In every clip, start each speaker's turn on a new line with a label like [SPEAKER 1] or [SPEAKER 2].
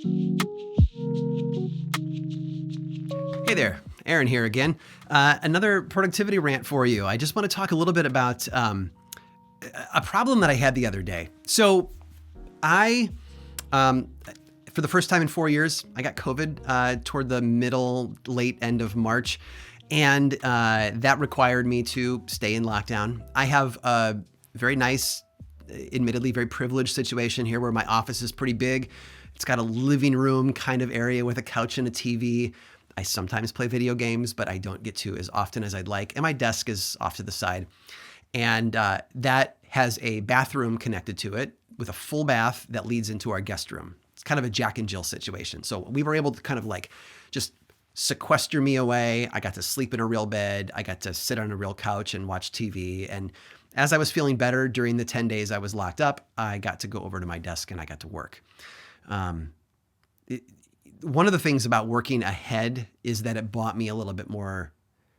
[SPEAKER 1] Hey there, Aaron here again. Another productivity rant for you. I just want to talk a little bit about a problem that I had the other day. So, I, for the first time in 4 years, I got COVID toward the late end of March, and that required me to stay in lockdown. I have a very nice, admittedly very privileged situation here where my office is pretty big. It's got a living room kind of area with a couch and a TV. I sometimes play video games, but I don't get to as often as I'd like. And my desk is off to the side. And that has a bathroom connected to it with a full bath that leads into our guest room. It's kind of a Jack and Jill situation. So we were able to kind of like just sequester me away. I got to sleep in a real bed. I got to sit on a real couch and watch TV. And as I was feeling better during the 10 days I was locked up, I got to go over to my desk and I got to work. One of the things about working ahead is that it bought me a little bit more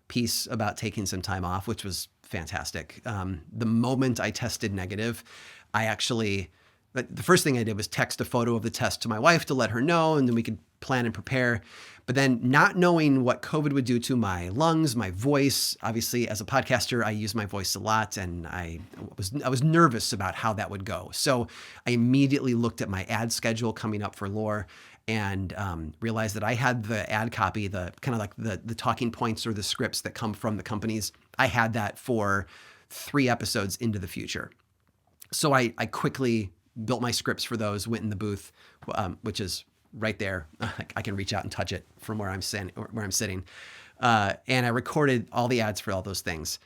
[SPEAKER 1] peace about taking some time off, which was fantastic. The moment I tested negative, the first thing I did was text a photo of the test to my wife to let her know, and then we could plan and prepare. But then not knowing what COVID would do to my lungs, my voice, obviously as a podcaster, I use my voice a lot, and I was nervous about how that would go. So I immediately looked at my ad schedule coming up for Lore and realized that I had the ad copy, the kind of like the talking points or the scripts that come from the companies. I had that for 3 episodes into the future. So I quickly built my scripts for those, went in the booth, which is right there. I can reach out and touch it from where I'm sitting. And I recorded all the ads for all those things.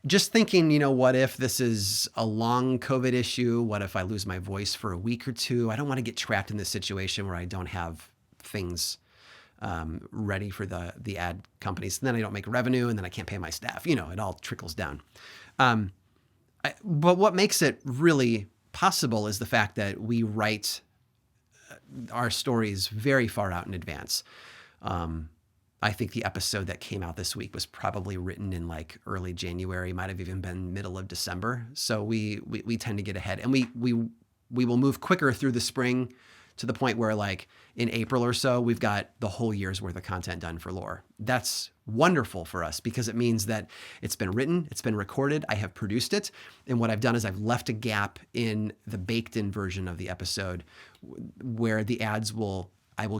[SPEAKER 1] Just thinking, what if this is a long COVID issue? What if I lose my voice for a week or two? I don't want to get trapped in this situation where I don't have things ready for the ad companies. And then I don't make revenue, and then I can't pay my staff. It all trickles down. But what makes it really possible is the fact that we write our stories very far out in advance. I think the episode that came out this week was probably written in like early January, might have even been middle of December. So we tend to get ahead, and we will move quicker through the spring to the point where like in April or so, we've got the whole year's worth of content done for Lore. That's wonderful for us because it means that it's been written, it's been recorded, I have produced it. And what I've done is I've left a gap in the baked in version of the episode where the ads I will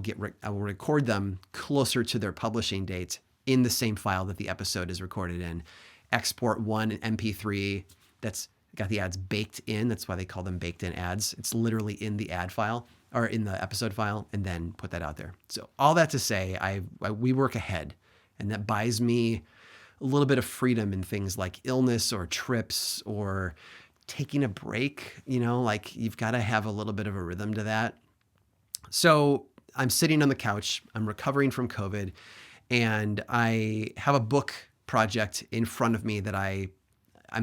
[SPEAKER 1] record them closer to their publishing date in the same file that the episode is recorded in. Export one MP3 that's got the ads baked in. That's why they call them baked in ads. It's literally in the ad file or in the episode file, and then put that out there. So all that to say, we work ahead, and that buys me a little bit of freedom in things like illness or trips or taking a break. Like you've got to have a little bit of a rhythm to that. So I'm sitting on the couch, I'm recovering from COVID, and I have a book project in front of me that I'm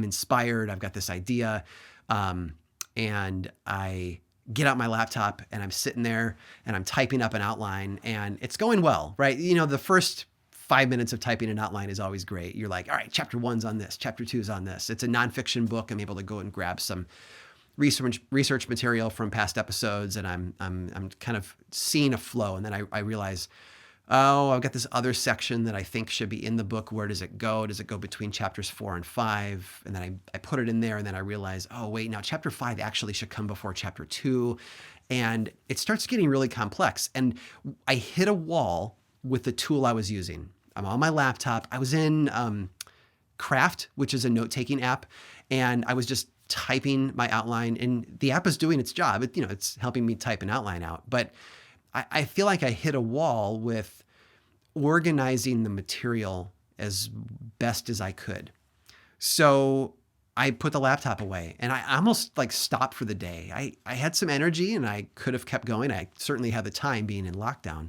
[SPEAKER 1] inspired. I've got this idea, and I get out my laptop and I'm sitting there and I'm typing up an outline, and it's going well, right? The first 5 minutes of typing an outline is always great. You're like, all right, chapter 1's on this, chapter 2's on this. It's a nonfiction book. I'm able to go and grab some research material from past episodes, and I'm kind of seeing a flow. And then I realize, I've got this other section that I think should be in the book. Where does it go? Does it go between chapters 4 and 5? And then I put it in there, and then I realize, wait, now chapter 5 actually should come before chapter 2. And it starts getting really complex. And I hit a wall with the tool I was using. I'm on my laptop. I was in Craft, which is a note-taking app, and I was just typing my outline, and the app is doing its job. It's helping me type an outline out, but I feel like I hit a wall with organizing the material as best as I could. So I put the laptop away, and I almost like stopped for the day. I had some energy, and I could have kept going. I certainly had the time being in lockdown.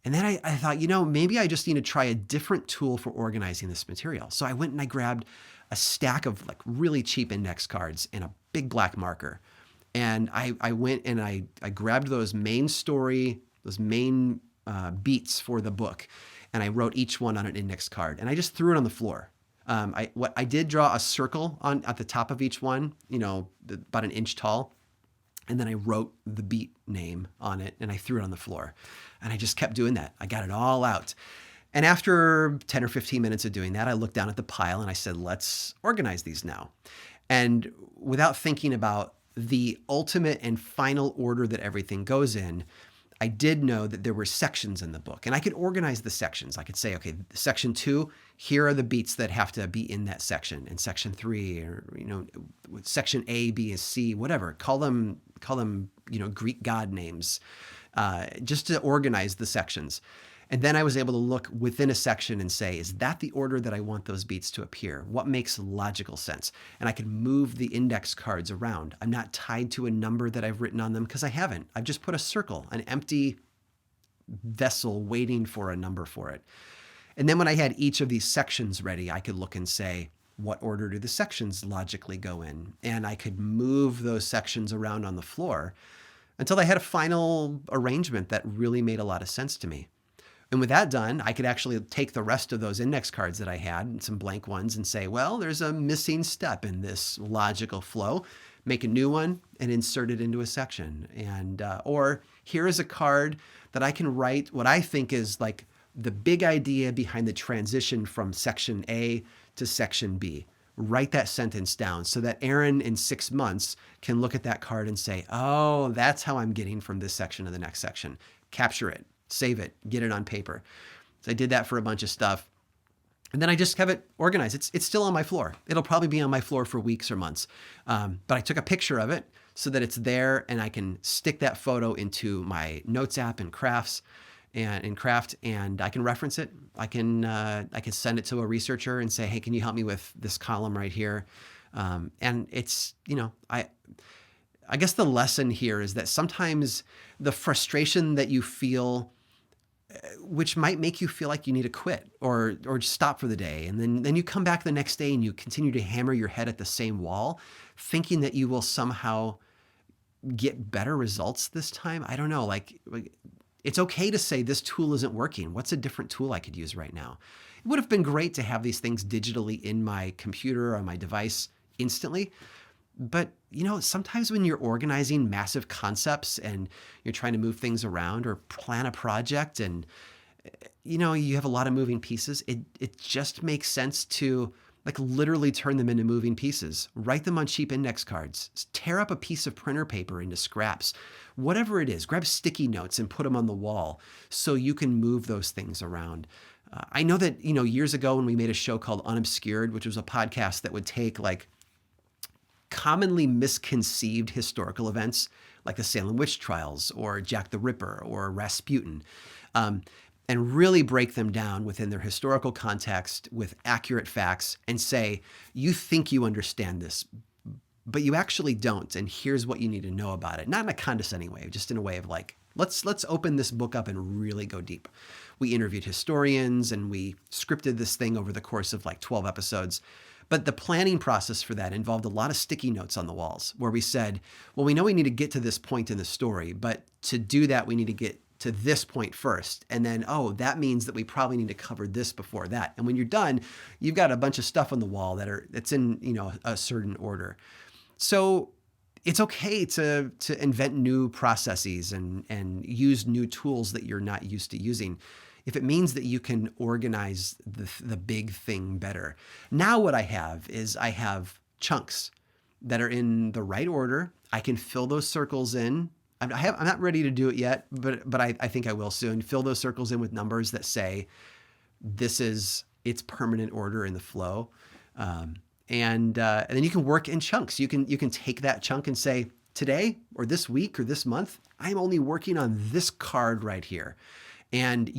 [SPEAKER 1] And then I thought, maybe I just need to try a different tool for organizing this material. So I went and I grabbed a stack of like really cheap index cards and a big black marker. And I went and I grabbed those main beats for the book, and I wrote each one on an index card, and I just threw it on the floor. I did draw a circle at the top of each one, about an inch tall. And then I wrote the beat name on it and I threw it on the floor. And I just kept doing that. I got it all out. And after 10 or 15 minutes of doing that, I looked down at the pile and I said, let's organize these now. And without thinking about the ultimate and final order that everything goes in, I did know that there were sections in the book and I could organize the sections. I could say, okay, section 2, here are the beats that have to be in that section. And section 3, or, section A, B, and C, whatever, call them, Greek god names, just to organize the sections. And then I was able to look within a section and say, is that the order that I want those beats to appear? What makes logical sense? And I could move the index cards around. I'm not tied to a number that I've written on them because I haven't. I've just put a circle, an empty vessel waiting for a number for it. And then when I had each of these sections ready, I could look and say, what order do the sections logically go in? And I could move those sections around on the floor until I had a final arrangement that really made a lot of sense to me. And with that done, I could actually take the rest of those index cards that I had, some blank ones, and say, well, there's a missing step in this logical flow. Make a new one and insert it into a section. And or here is a card that I can write what I think is like the big idea behind the transition from section A to section B. Write that sentence down so that Aaron in 6 months can look at that card and say, oh, that's how I'm getting from this section to the next section. Capture it. Save it, get it on paper. So I did that for a bunch of stuff. And then I just have it organized. It's still on my floor. It'll probably be on my floor for weeks or months. But I took a picture of it so that it's there and I can stick that photo into my notes app in Crafts and in Craft, and I can reference it. I can send it to a researcher and say, hey, can you help me with this column right here? And it's, I guess the lesson here is that sometimes the frustration that you feel, which might make you feel like you need to quit or just stop for the day. And then you come back the next day and you continue to hammer your head at the same wall, thinking that you will somehow get better results this time. I don't know. Like it's okay to say this tool isn't working. What's a different tool I could use right now? It would have been great to have these things digitally in my computer or on my device instantly. But, sometimes when you're organizing massive concepts and you're trying to move things around or plan a project and, you have a lot of moving pieces, it just makes sense to like literally turn them into moving pieces. Write them on cheap index cards. Tear up a piece of printer paper into scraps. Whatever it is, grab sticky notes and put them on the wall so you can move those things around. I know that, years ago when we made a show called Unobscured, which was a podcast that would take like commonly misconceived historical events like the Salem witch trials or Jack the Ripper or Rasputin, and really break them down within their historical context with accurate facts and say, you think you understand this, but you actually don't. And here's what you need to know about it. Not in a condescending way, just in a way of like, let's open this book up and really go deep. We interviewed historians and we scripted this thing over the course of like 12 episodes. But the planning process for that involved a lot of sticky notes on the walls where we said, well, we know we need to get to this point in the story, but to do that, we need to get to this point first. And then, that means that we probably need to cover this before that. And when you're done, you've got a bunch of stuff on the wall that's in, a certain order. So it's okay to invent new processes and use new tools that you're not used to using, if it means that you can organize the big thing better. Now what I have is I have chunks that are in the right order. I can fill those circles in. I'm not ready to do it yet, but I think I will soon. Fill those circles in with numbers that say this is its permanent order in the flow. And then you can work in chunks. You can take that chunk and say, today or this week or this month, I'm only working on this card right here. And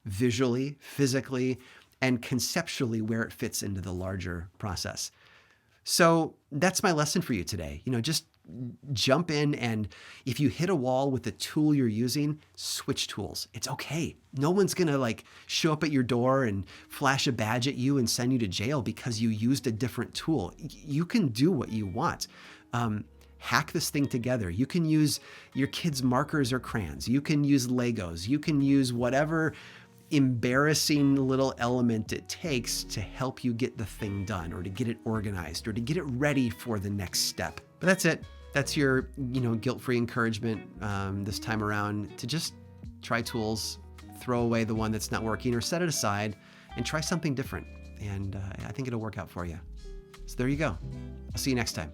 [SPEAKER 1] visually, physically, and conceptually where it fits into the larger process. So that's my lesson for you today. Just jump in, and if you hit a wall with the tool you're using, switch tools. It's okay. No one's going to like show up at your door and flash a badge at you and send you to jail because you used a different tool. You can do what you want. Hack this thing together. You can use your kids' markers or crayons. You can use Legos. You can use whatever embarrassing little element it takes to help you get the thing done or to get it organized or to get it ready for the next step. But that's it. that's your, guilt-free encouragement this time around to just try tools, throw away the one that's not working, or set it aside and try something different. And I think it'll work out for you. So there you go. I'll see you next time.